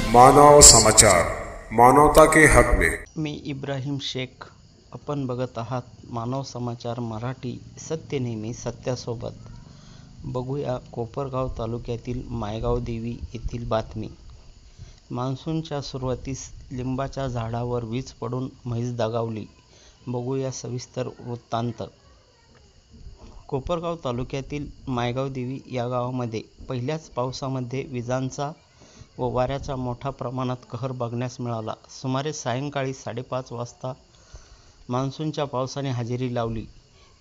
मानव समाचार, मानवता के हक में। मी इब्राहिम शेख. आपण बघत आहात मानव समाचार मराठी. सत्य नेहमी सत्यासोबत. बघूया कोपरगाव तालुक्यातील मायगाव देवी येथील बातमी. मान्सूनच्या सुरुवातीस लिंबाच्या झाडावर वीज पडून म्हैस दगावली. बघूया सविस्तर वृत्तांत. कोपरगाव तालुक्यातील मायगाव देवी या गावामध्ये पहिल्याच पावसामध्ये विजांचा व वाऱ्याचा मोठ्या प्रमाणात कहर बघण्यास मिळाला. सुमारे सायंकाळी 5:30 वाजता मान्सूनच्या पावसाने हजेरी लावली.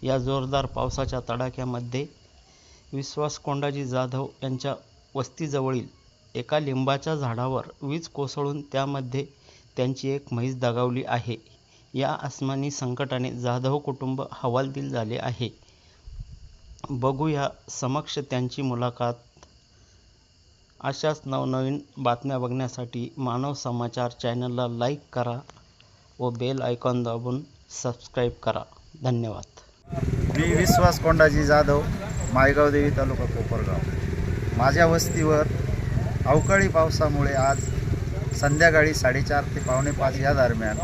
या जोरदार पावसाच्या तडाख्यामध्ये विश्वास कोंडाजी जाधव यांच्या वस्तीजवळील एका लिंबाच्या झाडावर वीज कोसळून त्यामध्ये त्यांची एक म्हैस दगावली आहे. या आसमानी संकटाने जाधव कुटुंब हवालदिल झाले आहे. बघूया समक्ष त्यांची मुलाखत. अशाच नवनवीन बातम्या बघण्यासाठी मानव समाचार चॅनलला लाईक करा व बेल आयकॉन दाबून सबस्क्राईब करा. धन्यवाद. मी विश्वास कोंडाजी जाधव, मायगाव देवी तालुका कोपरगाव. माझ्या वस्तीवर अवकाळी पावसामुळे आज संध्याकाळी 4:30 ते 4:45 या दरम्यान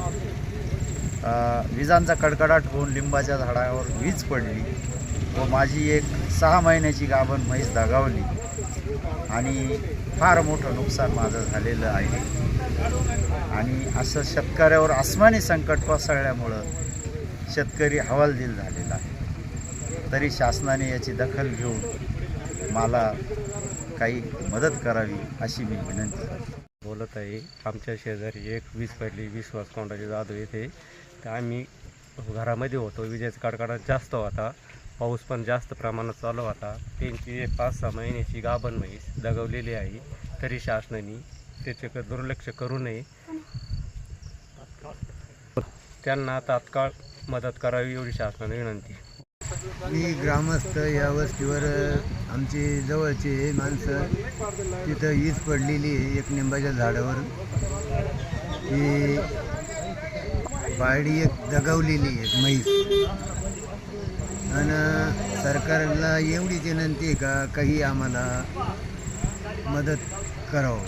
विजांचा कडकडाट होऊन लिंबाच्या झाडावर वीज पडली व माझी एक 6 महिन्याची गाभण म्हैस दगावली आणि फार मोठं नुकसान माझं झालेलं आहे. आणि असं शेतकऱ्यावर आसमानी संकट कोसळल्यामुळं शेतकरी हवालदिल झालेला आहे. तरी शासनाने याची दखल घेऊन मला काही मदत करावी अशी मी विनंती करतो. बोलत आहे. आमच्या शेजारी एक वीज पडली, विश्वास कोंडाजी जाधव येथे. तर आम्ही घरामध्ये होतो. विजेचा कडकडाट जास्त होता, पाऊस पण जास्त प्रमाणात चालू होता. त्यांची 5-6 महिन्याची गाभण म्हैस दगावलेली आहे. तरी शासनाने त्याच्याकडे दुर्लक्ष करू नये, त्यांना तात्काळ मदत करावी एवढी शासनाने विनंती. मी ग्रामस्थ या वस्तीवर आमचे जवळचे माणसं तिथं वीज पडलेली आहे एक लिंबाच्या झाडावर. ती बाळडी एक दगावलेली आहे म्हैस. आणि सरकारला एवढीच विनंती आहे का काही आम्हाला मदत करावं.